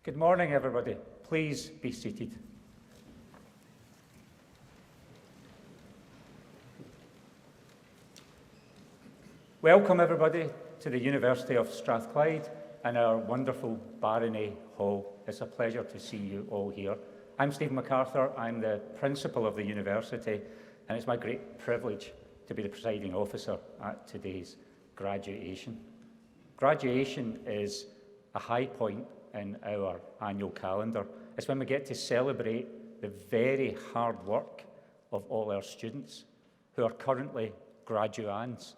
Good morning, everybody. Please be seated. Welcome, everybody, to the University of Strathclyde and our wonderful Barony Hall. It's a pleasure to see you all here. I'm Stephen MacArthur. I'm the principal of the university, and it's my great privilege to be the presiding officer at today's graduation. Graduation is a high point in our annual calendar. It's when we get to celebrate the very hard work of all our students who are currently graduands.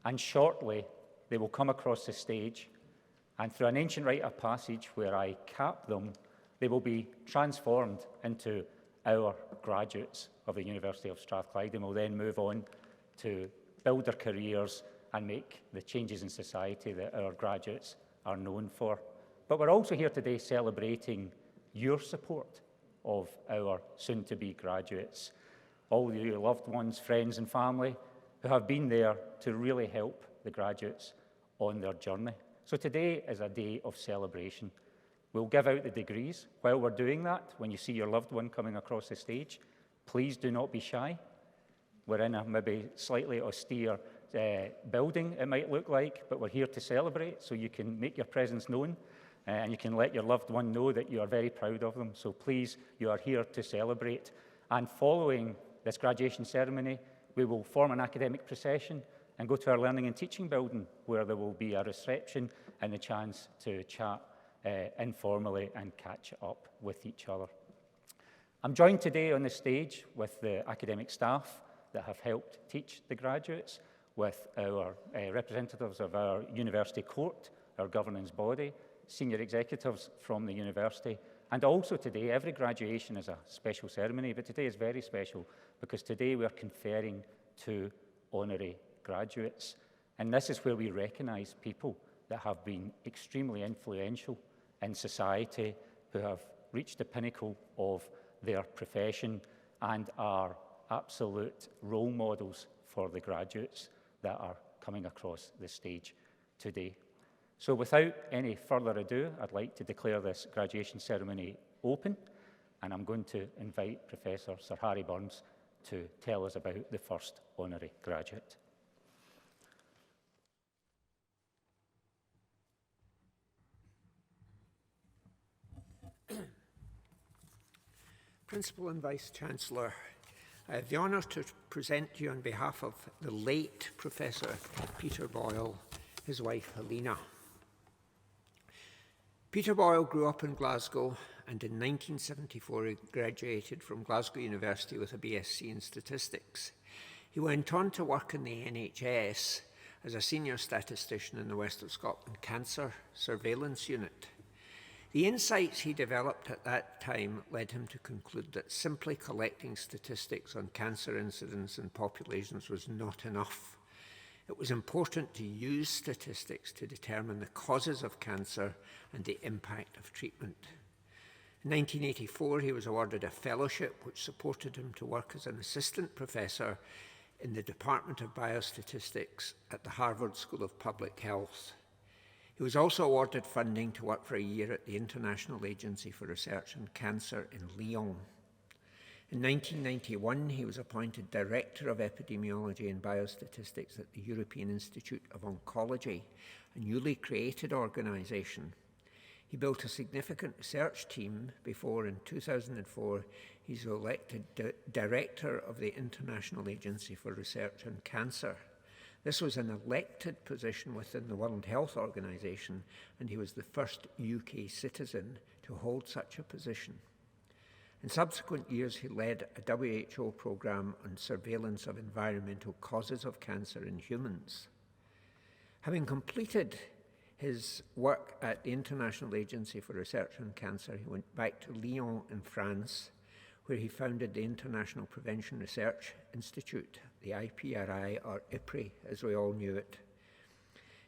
And shortly, they will come across the stage, and through an ancient rite of passage where I cap them, they will be transformed into our graduates of the University of Strathclyde, and will then move on to build their careers and make the changes in society that our graduates are known for. But we're also here today celebrating your support of our soon-to-be graduates, all your loved ones, friends and family who have been there to really help the graduates on their journey. So today is a day of celebration. We'll give out the degrees. While we're doing that, when you see your loved one coming across the stage, please do not be shy. We're in a maybe slightly austere building, it might look like, but we're here to celebrate, so you can make your presence known. And you can let your loved one know that you are very proud of them. So please, you are here to celebrate. And following this graduation ceremony, we will form an academic procession and go to our learning and teaching building, where there will be a reception and a chance to chat informally and catch up with each other. I'm joined today on the stage with the academic staff that have helped teach the graduates, with our representatives of our university court, our governance body, senior executives from the university, and also today, every graduation is a special ceremony, but today is very special because today we are conferring 2 honorary graduates. And this is where we recognise people that have been extremely influential in society, who have reached the pinnacle of their profession and are absolute role models for the graduates that are coming across the stage today. So without any further ado, I'd like to declare this graduation ceremony open, and I'm going to invite Professor Sir Harry Burns to tell us about the first honorary graduate. Principal and Vice-Chancellor, I have the honour to present to you on behalf of the late Professor Peter Boyle, his wife Helena. Peter Boyle grew up in Glasgow, and in 1974 he graduated from Glasgow University with a BSc in Statistics. He went on to work in the NHS as a senior statistician in the West of Scotland Cancer Surveillance Unit. The insights he developed at that time led him to conclude that simply collecting statistics on cancer incidence in populations was not enough. It was important to use statistics to determine the causes of cancer and the impact of treatment. In 1984, he was awarded a fellowship which supported him to work as an assistant professor in the Department of Biostatistics at the Harvard School of Public Health. He was also awarded funding to work for a year at the International Agency for Research on Cancer in Lyon. In 1991, he was appointed Director of Epidemiology and Biostatistics at the European Institute of Oncology, a newly created organisation. He built a significant research team before, in 2004, he was elected Director of the International Agency for Research on Cancer. This was an elected position within the World Health Organization, and he was the first UK citizen to hold such a position. In subsequent years, he led a WHO programme on surveillance of environmental causes of cancer in humans. Having completed his work at the International Agency for Research on Cancer, he went back to Lyon in France, where he founded the International Prevention Research Institute, the IPRI, or IPRI as we all knew it.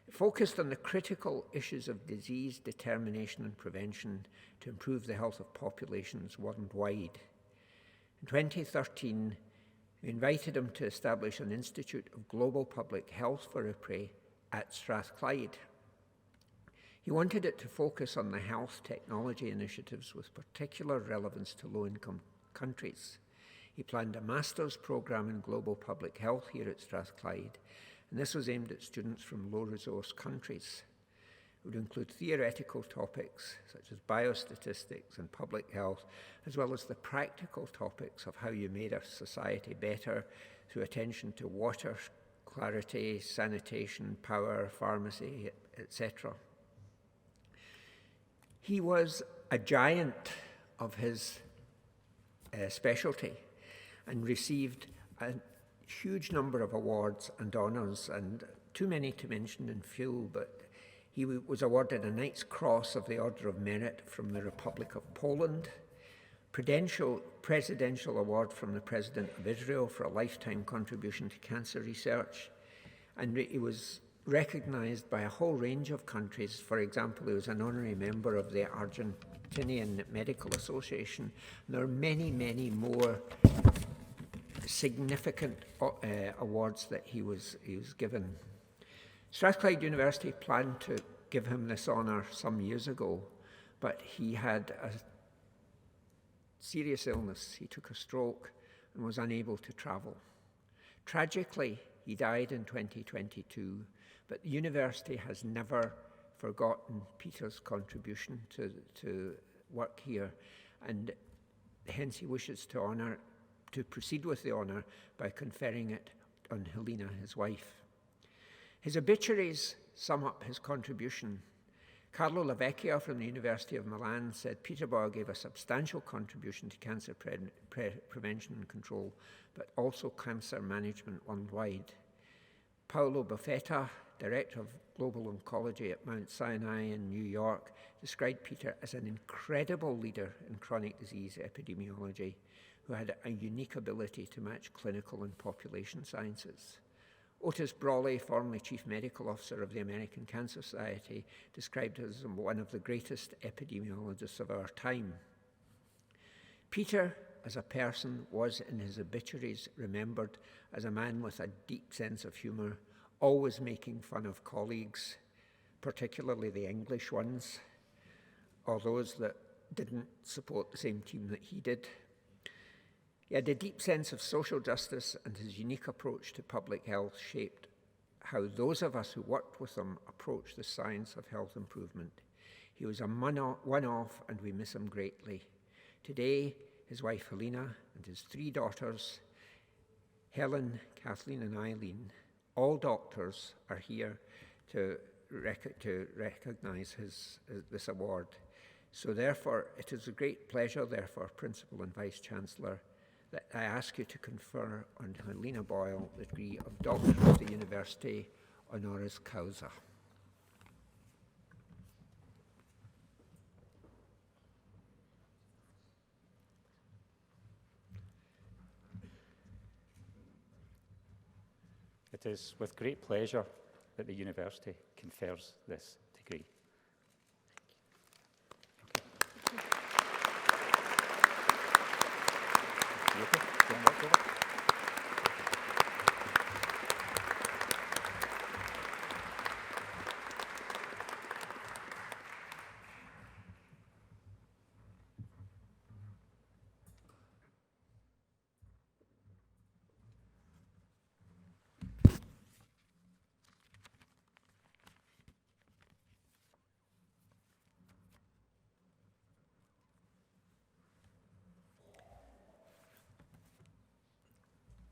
It focused on the critical issues of disease determination and prevention to improve the health of populations worldwide. In 2013, we invited him to establish an Institute of Global Public Health for IPRI at Strathclyde. He wanted it to focus on the health technology initiatives with particular relevance to low-income countries. He planned a master's programme in global public health here at Strathclyde, and this was aimed at students from low-resource countries. It would include theoretical topics such as biostatistics and public health, as well as the practical topics of how you made a society better through attention to water, clarity, sanitation, power, pharmacy, etc. He was a giant of his specialty and received a huge number of awards and honours, and too many to mention in full, but he was awarded a Knight's Cross of the Order of Merit from the Republic of Poland, Presidential Award from the President of Israel for a lifetime contribution to cancer research, and he was recognised by a whole range of countries. For example, he was an honorary member of the Argentinian Medical Association. And there are many, many more significant awards that he was given. Strathclyde University planned to give him this honour some years ago, but he had a serious illness. He took a stroke and was unable to travel. Tragically, he died in 2022, but the university has never forgotten Peter's contribution to work here, and hence he wishes to proceed with the honour by conferring it on Helena, his wife. His obituaries sum up his contribution. Carlo Lavecchia from the University of Milan said, Peterborough gave a substantial contribution to cancer prevention and control, but also cancer management worldwide. Paolo Buffetta, Director of Global Oncology at Mount Sinai in New York, described Peter as an incredible leader in chronic disease epidemiology who had a unique ability to match clinical and population sciences. Otis Brawley, formerly Chief Medical Officer of the American Cancer Society, described him as one of the greatest epidemiologists of our time. Peter, as a person, was in his obituaries remembered as a man with a deep sense of humour, always making fun of colleagues, particularly the English ones, or those that didn't support the same team that he did. He had a deep sense of social justice, and his unique approach to public health shaped how those of us who worked with him approached the science of health improvement. He was a one-off, and we miss him greatly. Today, his wife Helena and his 3 daughters, Helen, Kathleen, and Eileen, all doctors, are here to recognise this award. So therefore, it is a great pleasure, therefore, Principal and Vice-Chancellor, that I ask you to confer on Helena Boyle the degree of Doctor of the University honoris causa. It is with great pleasure that the university confers this degree.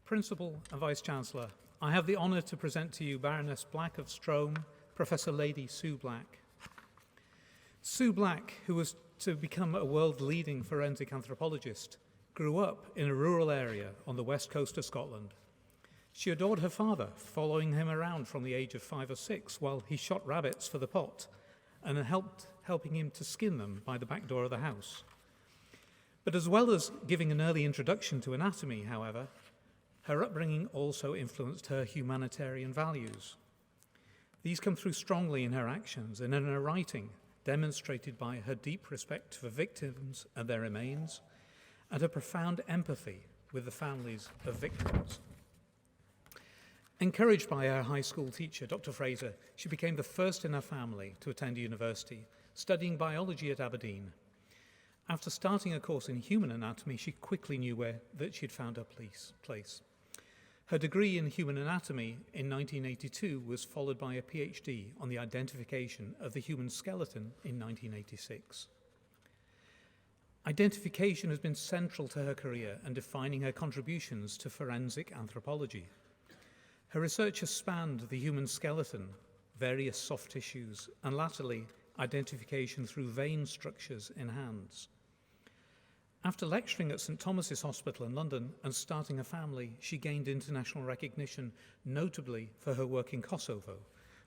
Principal and Vice-Chancellor, I have the honour to present to you Baroness Black of Strome, Professor Lady Sue Black. Sue Black, who was to become a world-leading forensic anthropologist, grew up in a rural area on the west coast of Scotland. She adored her father, following him around from the age of 5 or 6 while he shot rabbits for the pot and helping him to skin them by the back door of the house. But as well as giving an early introduction to anatomy, however, her upbringing also influenced her humanitarian values. These come through strongly in her actions and in her writing, demonstrated by her deep respect for victims and their remains, and her profound empathy with the families of victims. Encouraged by her high school teacher, Dr. Fraser, she became the first in her family to attend university, studying biology at Aberdeen. After starting a course in human anatomy, she quickly knew that she'd found her place. Her degree in human anatomy in 1982 was followed by a PhD on the identification of the human skeleton in 1986. Identification has been central to her career and defining her contributions to forensic anthropology. Her research has spanned the human skeleton, various soft tissues, and latterly, identification through vein structures in hands. After lecturing at St Thomas's Hospital in London and starting a family, she gained international recognition, notably for her work in Kosovo,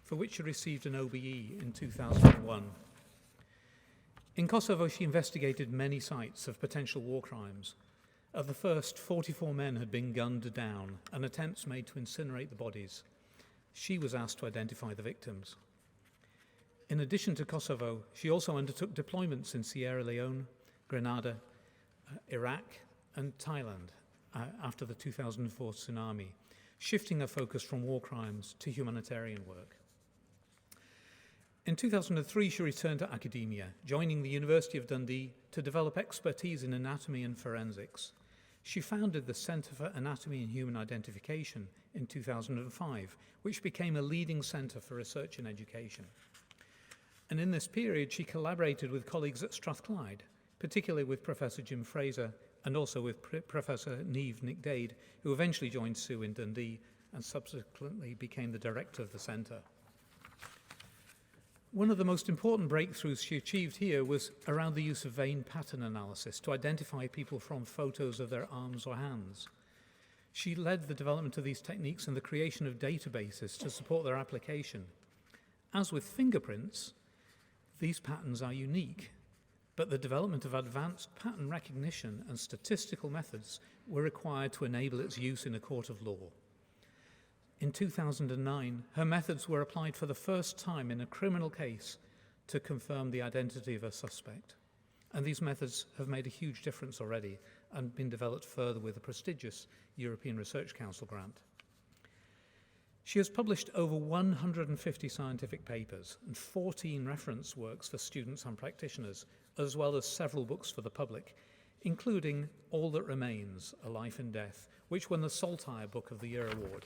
for which she received an OBE in 2001. In Kosovo, she investigated many sites of potential war crimes. Of the first, 44 men had been gunned down and attempts made to incinerate the bodies. She was asked to identify the victims. In addition to Kosovo, she also undertook deployments in Sierra Leone, Grenada, Iraq, and Thailand after the 2004 tsunami, shifting her focus from war crimes to humanitarian work. In 2003, she returned to academia, joining the University of Dundee to develop expertise in anatomy and forensics. She founded the Centre for Anatomy and Human Identification in 2005, which became a leading centre for research and education. And in this period, she collaborated with colleagues at Strathclyde, particularly with Professor Jim Fraser and also with Professor Niamh Nic Dade, who eventually joined Sue in Dundee and subsequently became the director of the centre. One of the most important breakthroughs she achieved here was around the use of vein pattern analysis to identify people from photos of their arms or hands. She led the development of these techniques and the creation of databases to support their application. As with fingerprints, these patterns are unique, but the development of advanced pattern recognition and statistical methods were required to enable its use in a court of law. In 2009, her methods were applied for the first time in a criminal case to confirm the identity of a suspect. And these methods have made a huge difference already and been developed further with a prestigious European Research Council grant. She has published over 150 scientific papers and 14 reference works for students and practitioners, as well as several books for the public, including All That Remains, A Life in Death, which won the Saltire Book of the Year award.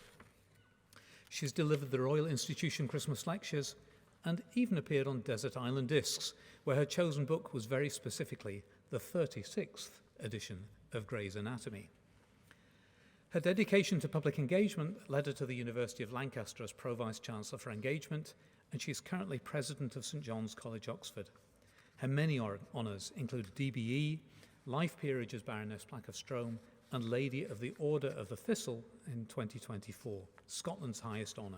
She's delivered the Royal Institution Christmas lectures and even appeared on Desert Island Discs, where her chosen book was very specifically the 36th edition of Gray's Anatomy. Her dedication to public engagement led her to the University of Lancaster as Pro-Vice Chancellor for Engagement, and she is currently President of St John's College, Oxford. Her many honours include DBE, Life Peerage as Baroness Black of Strome, and Lady of the Order of the Thistle in 2024, Scotland's highest honour.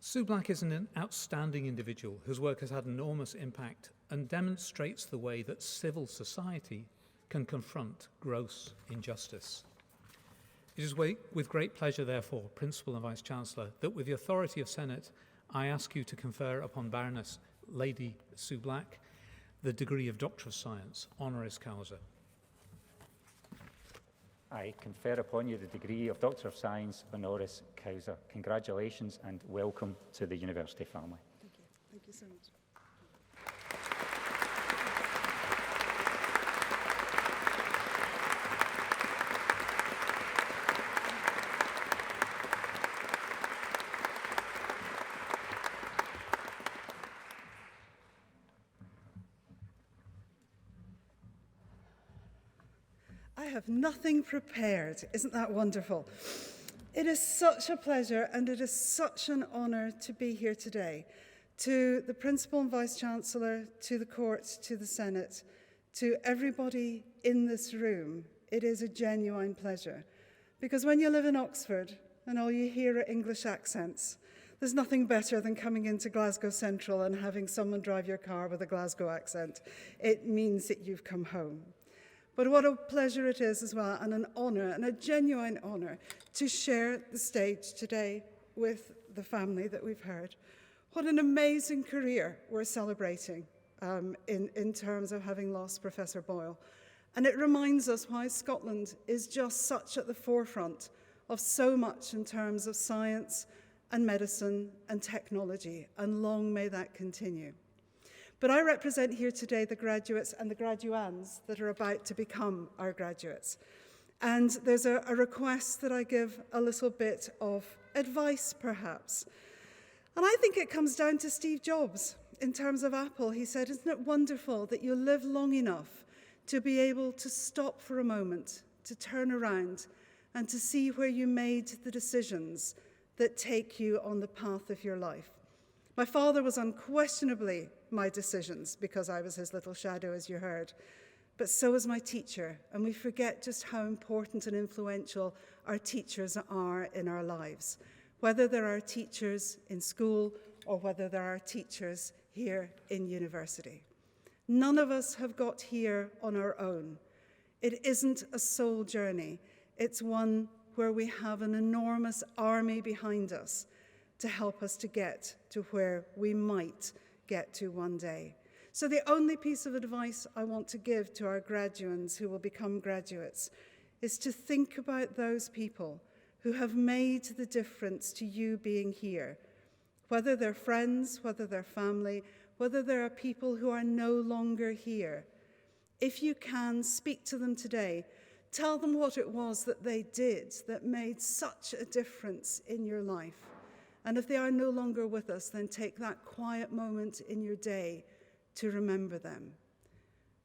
Sue Black is an outstanding individual whose work has had enormous impact and demonstrates the way that civil society can confront gross injustice. It is with great pleasure, therefore, Principal and Vice-Chancellor, that with the authority of Senate, I ask you to confer upon Baroness Lady Sue Black the degree of Doctor of Science, honoris causa. I confer upon you the degree of Doctor of Science, honoris causa. Congratulations and welcome to the university family. Thank you. Thank you so much. I have nothing prepared. Isn't that wonderful? It is such a pleasure and it is such an honour to be here today. To the Principal and Vice-Chancellor, to the Court, to the Senate, to everybody in this room, it is a genuine pleasure. Because when you live in Oxford and all you hear are English accents, there's nothing better than coming into Glasgow Central and having someone drive your car with a Glasgow accent. It means that you've come home. But what a pleasure it is as well, and an honour, and a genuine honour, to share the stage today with the family that we've heard. What an amazing career we're celebrating in terms of having lost Professor Boyle. And it reminds us why Scotland is just such at the forefront of so much in terms of science and medicine and technology, and long may that continue. But I represent here today the graduates and the graduands that are about to become our graduates. And there's a request that I give a little bit of advice, perhaps. And I think it comes down to Steve Jobs in terms of Apple. He said, "Isn't it wonderful that you live long enough to be able to stop for a moment, to turn around, and to see where you made the decisions that take you on the path of your life?" My father was unquestionably my decisions because I was his little shadow, as you heard. But so was my teacher, and we forget just how important and influential our teachers are in our lives, whether they're our teachers in school or whether they're our teachers here in university. None of us have got here on our own. It isn't a sole journey. It's one where we have an enormous army behind us to help us to get to where we might get to one day. So the only piece of advice I want to give to our graduands who will become graduates is to think about those people who have made the difference to you being here, whether they're friends, whether they're family, whether there are people who are no longer here. If you can, speak to them today. Tell them what it was that they did that made such a difference in your life. And if they are no longer with us, then take that quiet moment in your day to remember them.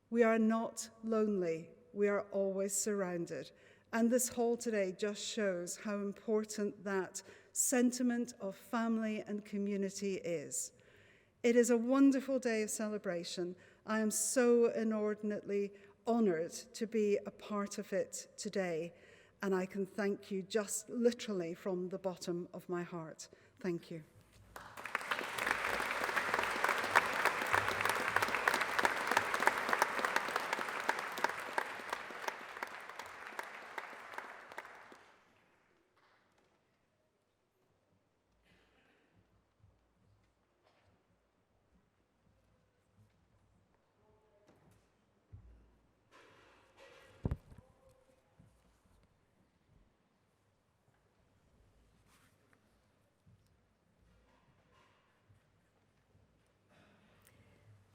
We are not lonely. We are always surrounded. And this hall today just shows how important that sentiment of family and community is. It is a wonderful day of celebration. I am so inordinately honored to be a part of it today. And I can thank you just literally from the bottom of my heart. Thank you.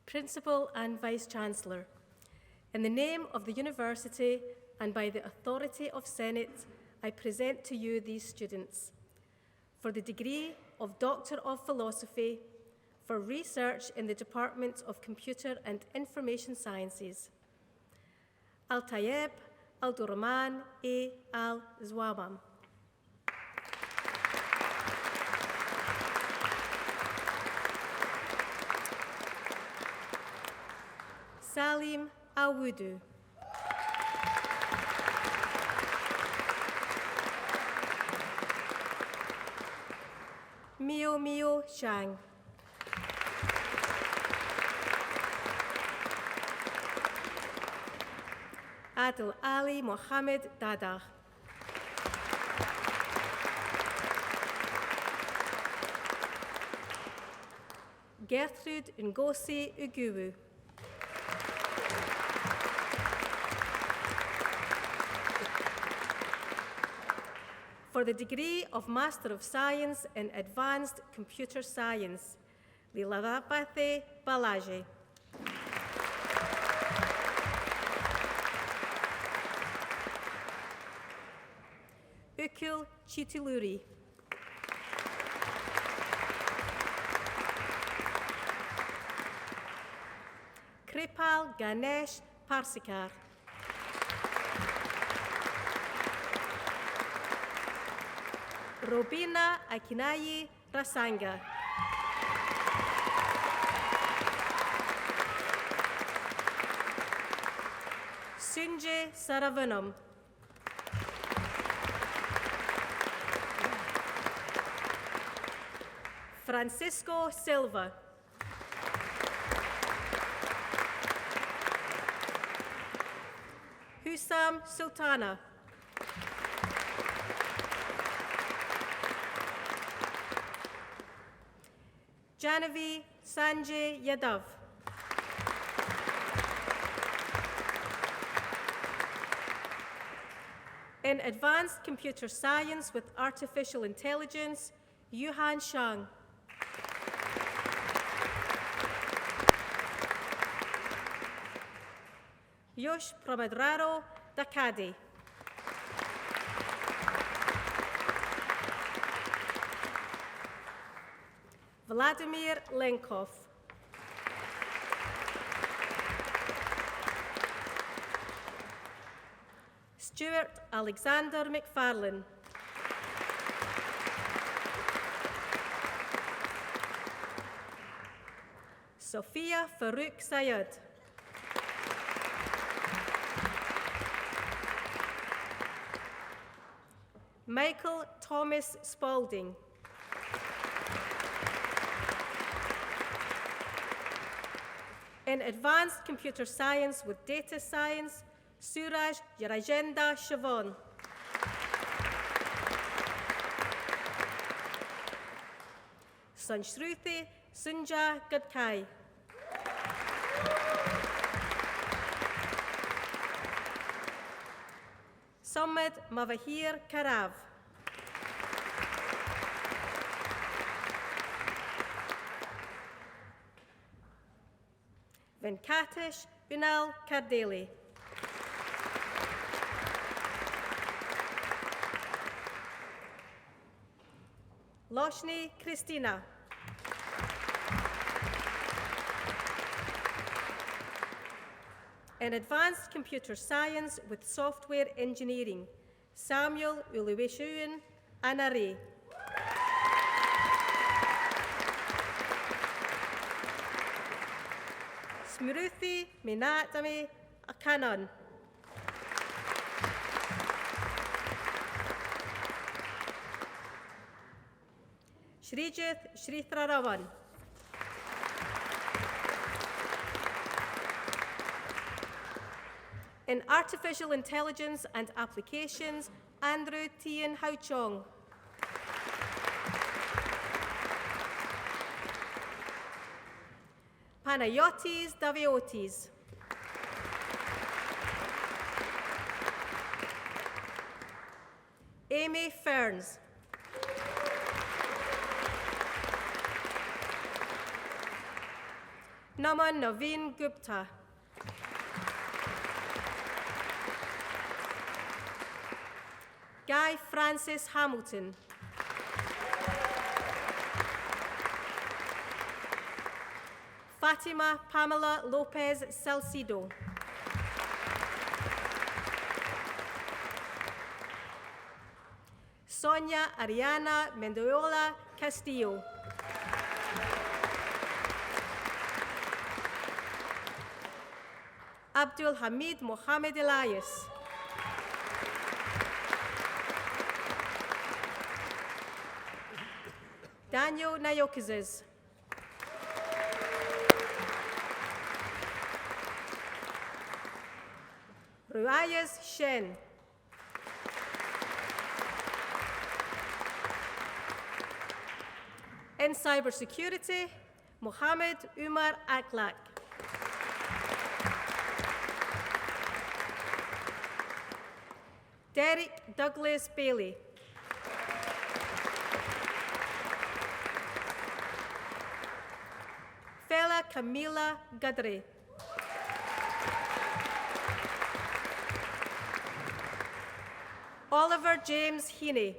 Principal and Vice-Chancellor, in the name of the University and by the authority of Senate, I present to you these students for the degree of Doctor of Philosophy, for research in the Department of Computer and Information Sciences. Al-Tayeb, Al-Durrahman, et Al-Zwamam. Salim Awudu. Mio Mio Shang. Adil Ali Mohammed Dada. Gertrude Ngosi Uguwu. For the degree of Master of Science in Advanced Computer Science, Lilavapathe Balaji. Ukul Chitiluri. Kripal Ganesh Parsikar. Robina Akinayi Rasanga. Sunjay Saravanam. Francisco Silva. Husam Sultana. Janavi Sanjay Yadav. In Advanced Computer Science with Artificial Intelligence, Yuhan Shang. Yosh Pramadraro Dakadi. Vladimir Lenkov. Stuart Alexander McFarlane. Sophia Farouk Sayed. Michael Thomas Spalding. In Advanced Computer Science with Data Science, Suraj Yarajenda Shavon. Sanshruti Sunja Gadkai. Samad Mavahir Karav. Venkatesh Unal Kardeli. Loshni Christina. In Advanced Computer Science with Software Engineering, Samuel Uluwishuan Anare. Smruthi Minatami Akanan. Srijith Srithraravan. In Artificial Intelligence and Applications, Andrew Tien Hauchong. Panayotis Daviotis. Amy Ferns. Naman Naveen Gupta. Guy Francis Hamilton. Fatima Pamela Lopez Salcido. Sonia Ariana Mendola Castillo. Abdul Hamid Mohamed Elias. Daniel Nayokizes. Ruayas Shen. In cybersecurity, Mohammed Umar Aklak. Derek Douglas Bailey. Fela Camila Gadre. Oliver James Heaney.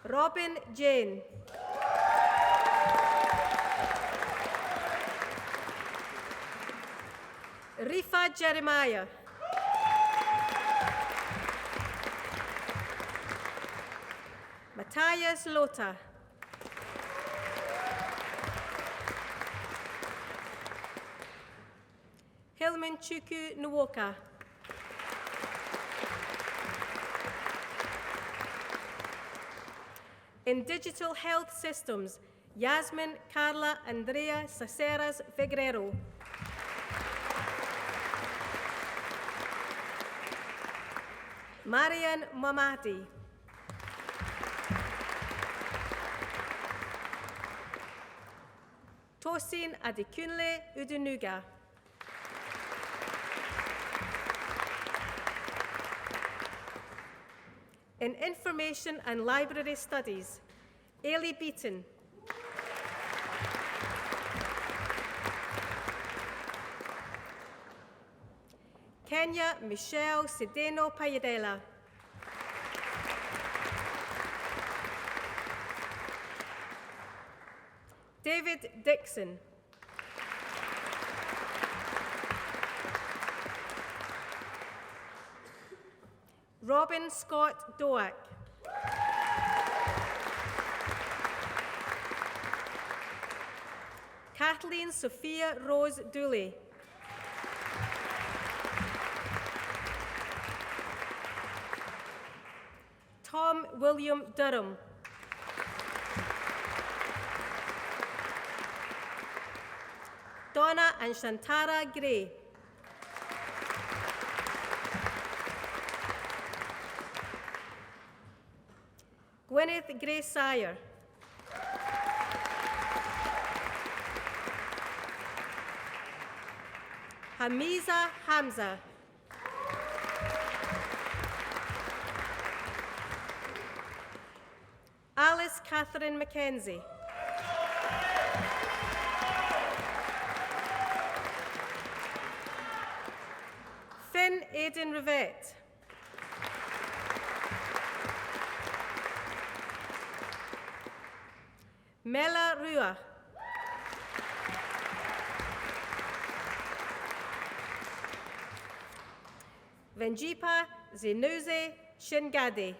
Robin Jane. Rifa Jeremiah. Matthias Lota. Hilman Chuku Nwoka. In digital health systems, Yasmin Carla Andrea Saceras Figueroa. Marian Mamati. Tosin Adekunle Udunuga. In Information and Library Studies, Ailey Beaton. Kenya Michelle Sedeno Payadela. David Dixon. Robin Scott Doak. Kathleen Sophia Rose Dooley. Tom William Durham. Donna and Shantara Gray. Gwyneth Gray Sire. Hamiza Hamza. Alice Catherine Mackenzie. Finn Aidan Rivette. Mela Rua. Venjipa Zenuze Shingade.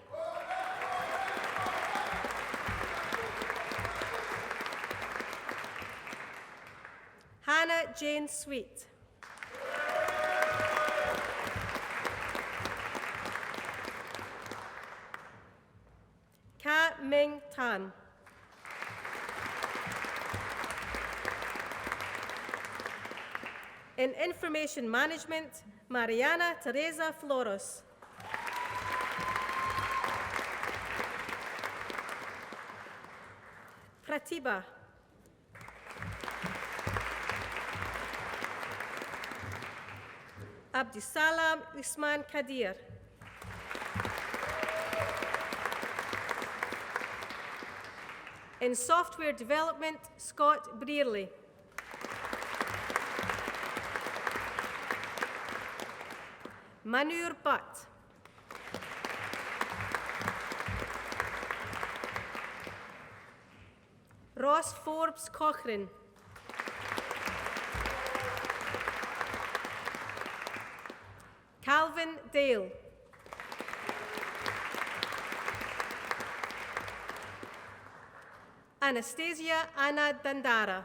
Hannah Jane Sweet. Ka Ming Tan. In Information Management, Mariana Teresa Floros. Pratibha. Abdisalam Usman Kadir. In Software Development, Scott Brearley. Manur Butt. Ross Forbes Cochrane. Calvin Dale. Anastasia Anna Dandara.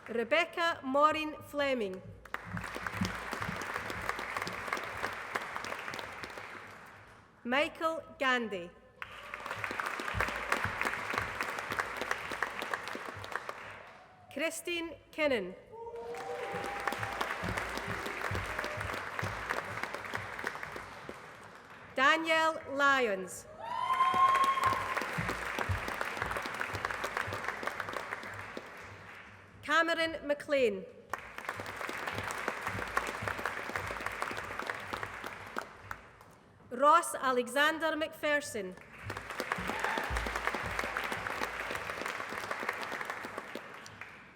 Rebecca Maureen Fleming. Michael Gandhi. Christine Kinnan. Danielle Lyons. Cameron McLean. Ross Alexander McPherson.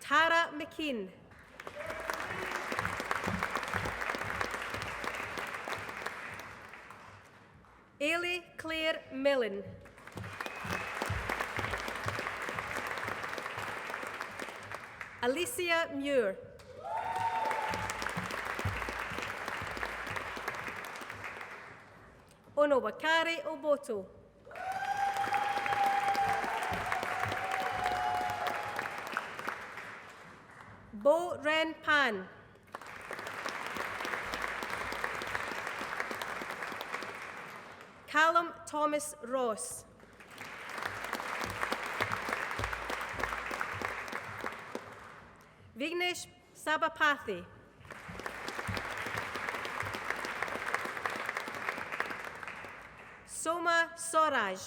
Tara McKean. Ailey Claire Millen. Alicia Muir. Onowakari Oboto. Bo Ren Pan. Callum Thomas Ross. Vignesh Sabapathy. Soma Swaraj.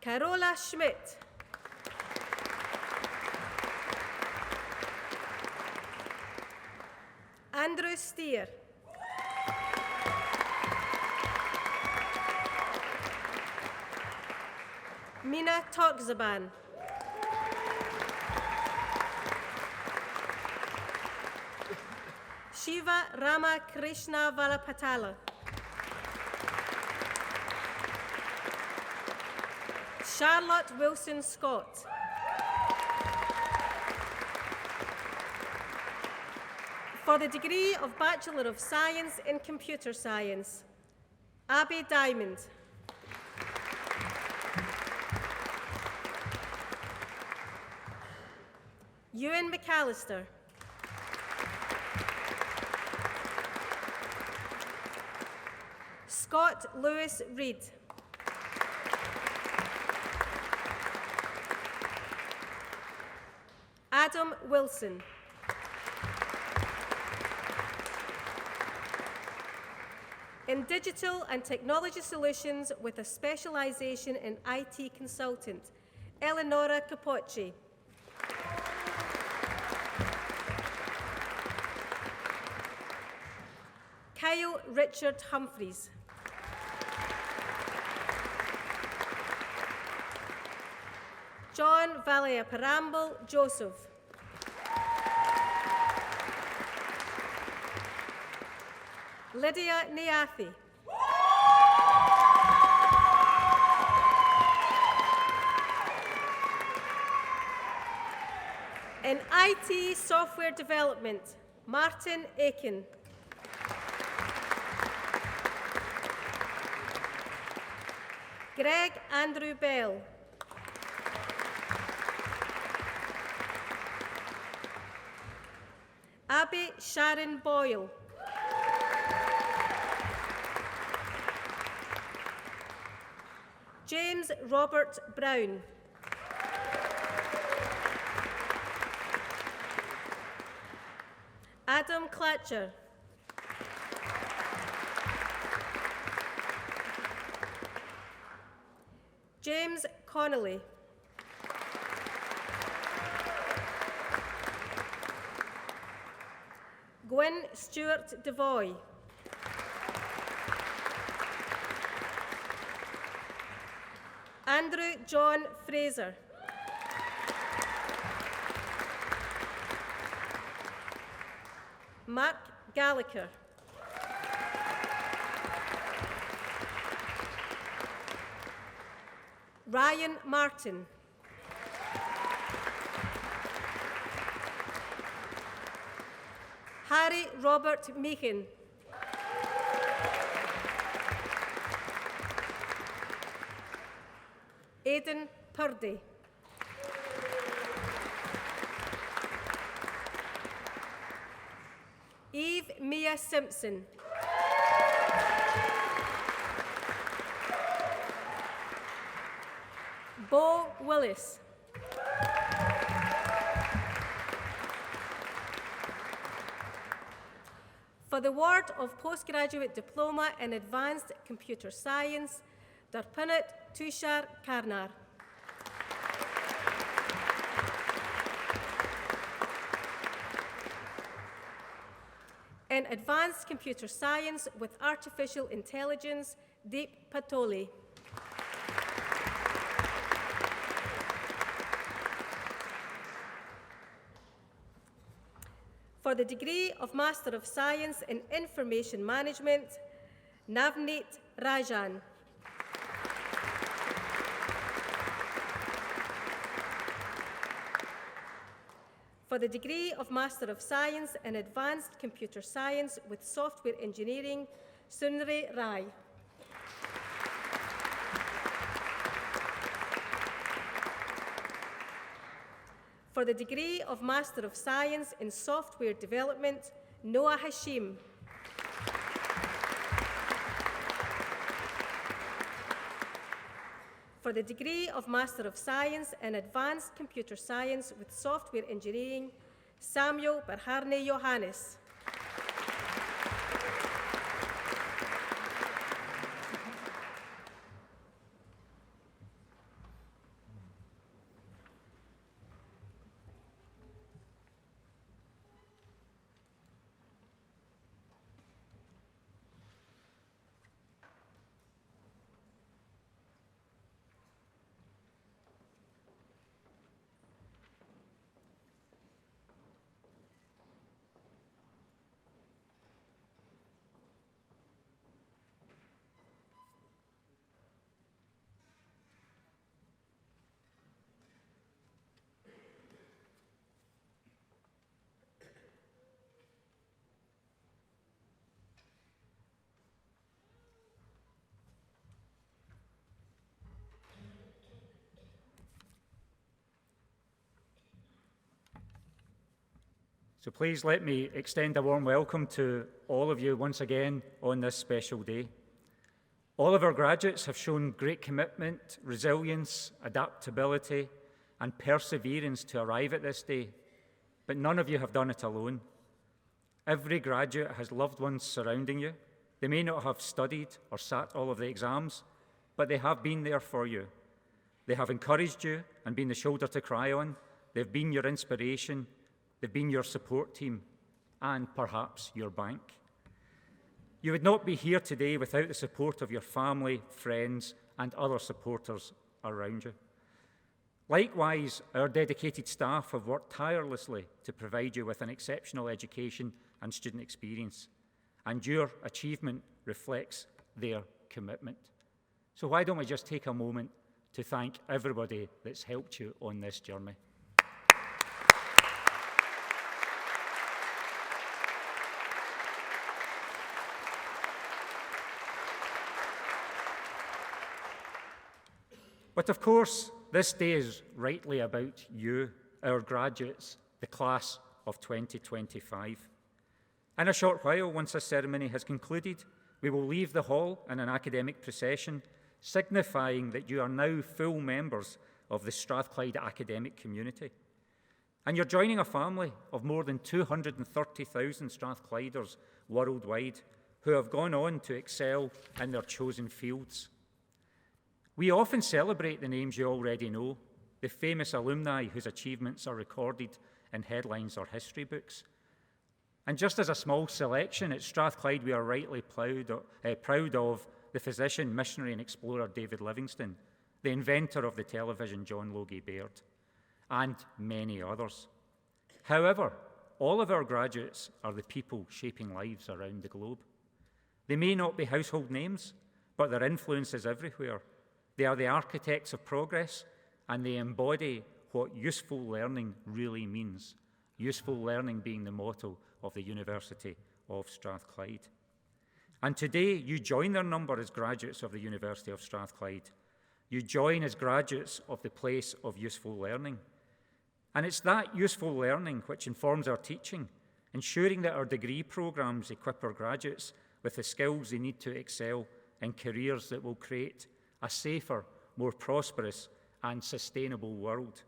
Carola Schmidt. Andrew Steer. Mina Tokzaban. Shiva Rama Krishna Valapatala. Charlotte Wilson Scott. For the degree of Bachelor of Science in Computer Science, Abby Diamond. Ewan McAllister. Scott Lewis Reed. Adam Wilson. In Digital and Technology Solutions with a specialisation in IT consultant, Eleonora Capocci. Kyle Richard Humphreys. John Valia Paramble Joseph. Lydia Niathi. In IT software development, Martin Aiken. Greg Andrew Bell. Abby Sharon Boyle. James Robert Brown. Adam Clatcher. James Connolly. Gwen Stewart Devoy. Andrew John Fraser. Mark Gallagher. Ryan Martin. Harry Robert Meehan. Aidan Purdy. Eve Mia Simpson. Bo Willis. For the award of Postgraduate Diploma in Advanced Computer Science, Darpunit Tushar Karnar. In Advanced Computer Science with Artificial Intelligence, Deep Patoli. For the degree of Master of Science in Information Management, Navneet Rajan. For the degree of Master of Science in Advanced Computer Science with Software Engineering, Sunri Rai. For the degree of Master of Science in Software Development, Noah Hashim. For the degree of Master of Science in Advanced Computer Science with Software Engineering, Samuel Berharne Johannes. So please let me extend a warm welcome to all of you once again on this special day. All of our graduates have shown great commitment, resilience, adaptability, and perseverance to arrive at this day, but none of you have done it alone. Every graduate has loved ones surrounding you. They may not have studied or sat all of the exams, but they have been there for you. They have encouraged you and been the shoulder to cry on. They've been your inspiration. They've been your support team and perhaps your bank. You would not be here today without the support of your family, friends, and other supporters around you. Likewise, our dedicated staff have worked tirelessly to provide you with an exceptional education and student experience, and your achievement reflects their commitment. So why don't we just take a moment to thank everybody that's helped you on this journey. But of course, this day is rightly about you, our graduates, the class of 2025. In a short while, once this ceremony has concluded, we will leave the hall in an academic procession, signifying that you are now full members of the Strathclyde academic community. And you're joining a family of more than 230,000 Strathclyders worldwide who have gone on to excel in their chosen fields. We often celebrate the names you already know, the famous alumni whose achievements are recorded in headlines or history books. And just as a small selection, at Strathclyde we are rightly proud of the physician, missionary and explorer David Livingstone, the inventor of the television John Logie Baird, and many others. However, all of our graduates are the people shaping lives around the globe. They may not be household names, but their influence is everywhere. They are the architects of progress, and they embody what useful learning really means, useful learning being the motto of the University of Strathclyde. And today, you join their number as graduates of the University of Strathclyde. You join as graduates of the place of useful learning. And it's that useful learning which informs our teaching, ensuring that our degree programmes equip our graduates with the skills they need to excel in careers that will create a safer, more prosperous and sustainable world.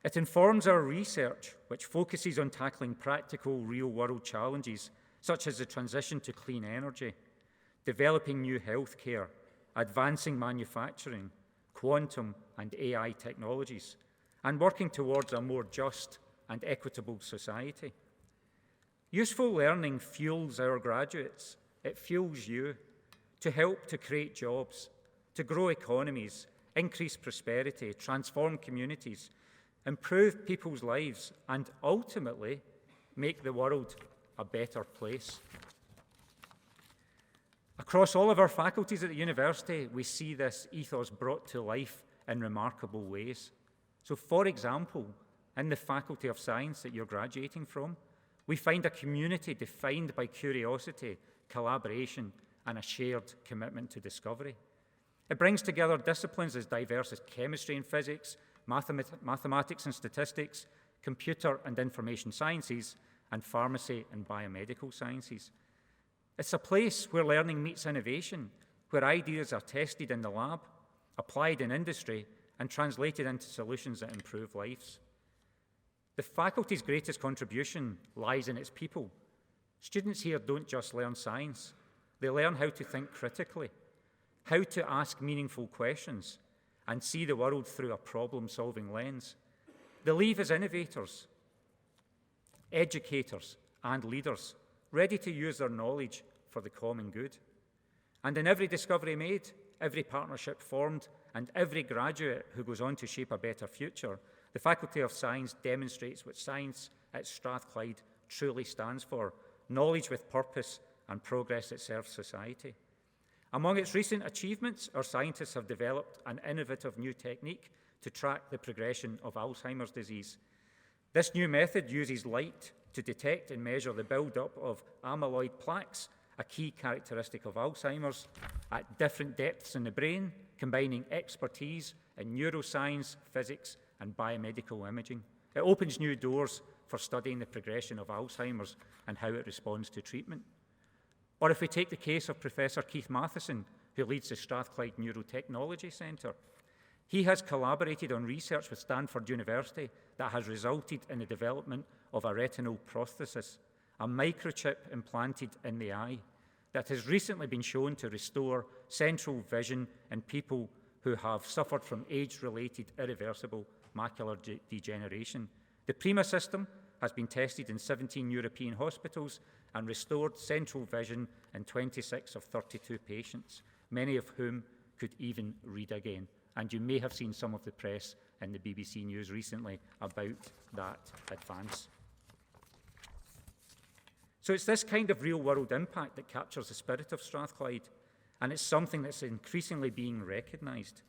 It informs our research, which focuses on tackling practical, real-world challenges, such as the transition to clean energy, developing new healthcare, advancing manufacturing, quantum and AI technologies, and working towards a more just and equitable society. Useful learning fuels our graduates. It fuels you to help to create jobs, to grow economies, increase prosperity, transform communities, improve people's lives, and ultimately make the world a better place. Across all of our faculties at the university, we see this ethos brought to life in remarkable ways. So, for example, in the Faculty of Science that you're graduating from, we find a community defined by curiosity, collaboration, and a shared commitment to discovery. It brings together disciplines as diverse as chemistry and physics, mathematics and statistics, computer and information sciences, and pharmacy and biomedical sciences. It's a place where learning meets innovation, where ideas are tested in the lab, applied in industry, and translated into solutions that improve lives. The faculty's greatest contribution lies in its people. Students here don't just learn science, they learn how to think critically, how to ask meaningful questions, and see the world through a problem-solving lens. They leave as innovators, educators, and leaders, ready to use their knowledge for the common good. And in every discovery made, every partnership formed, and every graduate who goes on to shape a better future, the Faculty of Science demonstrates what science at Strathclyde truly stands for: knowledge with purpose and progress that serves society. Among its recent achievements, our scientists have developed an innovative new technique to track the progression of Alzheimer's disease. This new method uses light to detect and measure the build-up of amyloid plaques, a key characteristic of Alzheimer's, at different depths in the brain, combining expertise in neuroscience, physics, and biomedical imaging. It opens new doors for studying the progression of Alzheimer's and how it responds to treatment. Or if we take the case of Professor Keith Matheson, who leads the Strathclyde Neurotechnology Centre, he has collaborated on research with Stanford University that has resulted in the development of a retinal prosthesis, a microchip implanted in the eye that has recently been shown to restore central vision in people who have suffered from age-related irreversible macular degeneration. The PRIMA system has been tested in 17 European hospitals and restored central vision in 26 of 32 patients, many of whom could even read again. And you may have seen some of the press in the BBC News recently about that advance. So it's this kind of real-world impact that captures the spirit of Strathclyde, and it's something that's increasingly being recognised.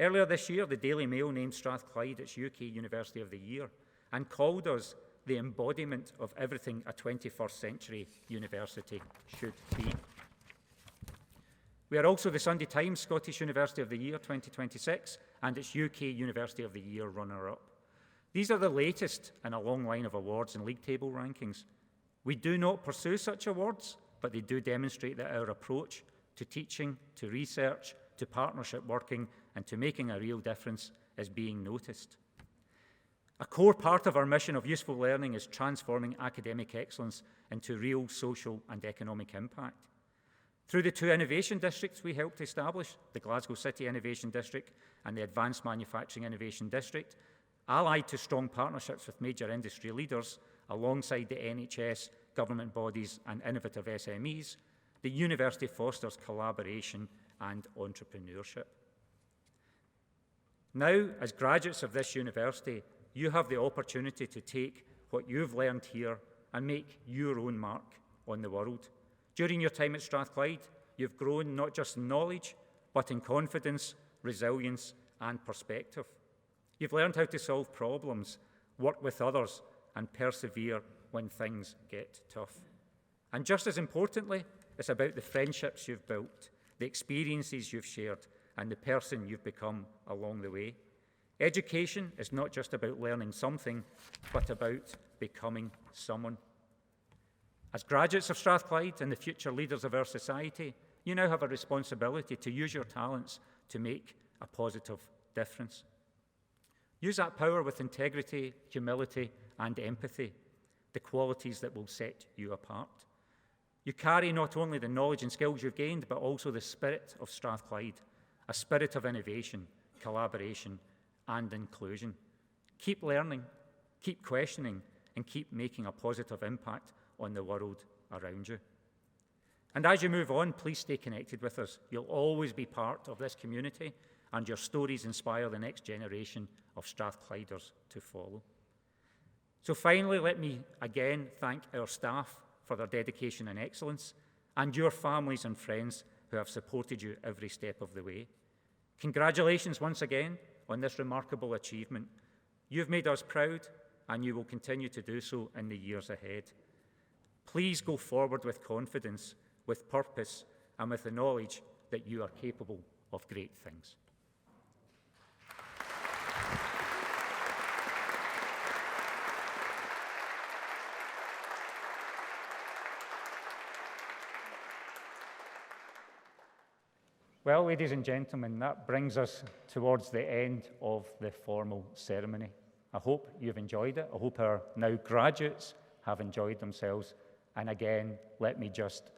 Earlier this year, the Daily Mail named Strathclyde its UK University of the Year and called us the embodiment of everything a 21st century university should be. We are also the Sunday Times Scottish University of the Year 2026 and its UK University of the Year runner-up. These are the latest in a long line of awards and league table rankings. We do not pursue such awards, but they do demonstrate that our approach to teaching, to research, to partnership working, and to making a real difference is being noticed. A core part of our mission of useful learning is transforming academic excellence into real social and economic impact. Through the two innovation districts we helped establish, the Glasgow City Innovation District and the Advanced Manufacturing Innovation District, allied to strong partnerships with major industry leaders, alongside the NHS, government bodies and innovative SMEs, the university fosters collaboration and entrepreneurship. Now, as graduates of this university, you have the opportunity to take what you've learned here and make your own mark on the world. During your time at Strathclyde, you've grown not just in knowledge, but in confidence, resilience, and perspective. You've learned how to solve problems, work with others, and persevere when things get tough. And just as importantly, it's about the friendships you've built, the experiences you've shared, and the person you've become along the way. Education is not just about learning something, but about becoming someone. As graduates of Strathclyde and the future leaders of our society, you now have a responsibility to use your talents to make a positive difference. Use that power with integrity, humility, and empathy, the qualities that will set you apart. You carry not only the knowledge and skills you've gained, but also the spirit of Strathclyde, a spirit of innovation, collaboration, and inclusion. Keep learning, keep questioning, and keep making a positive impact on the world around you. And as you move on, please stay connected with us. You'll always be part of this community, and your stories inspire the next generation of Strathclyders to follow. So finally, let me again thank our staff for their dedication and excellence, and your families and friends who have supported you every step of the way. Congratulations once again on this remarkable achievement. You've made us proud, and you will continue to do so in the years ahead. Please go forward with confidence, with purpose, and with the knowledge that you are capable of great things. Well, ladies and gentlemen, that brings us towards the end of the formal ceremony. I hope you've enjoyed it. I hope our now graduates have enjoyed themselves. And again, let me just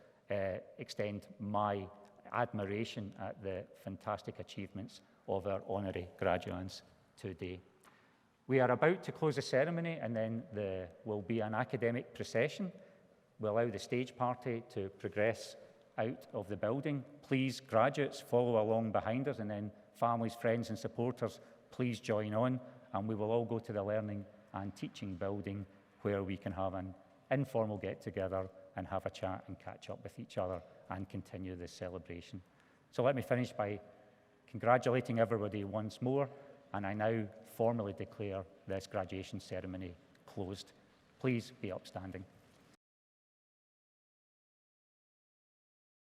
extend my admiration at the fantastic achievements of our honorary graduates today. We are about to close the ceremony, and then there will be an academic procession. We'll allow the stage party to progress out of the building. Please, graduates, follow along behind us, and then families, friends, and supporters, please join on, and we will all go to the Learning and Teaching building where we can have an informal get-together and have a chat and catch up with each other and continue this celebration. So let me finish by congratulating everybody once more, and I now formally declare this graduation ceremony closed. Please be upstanding.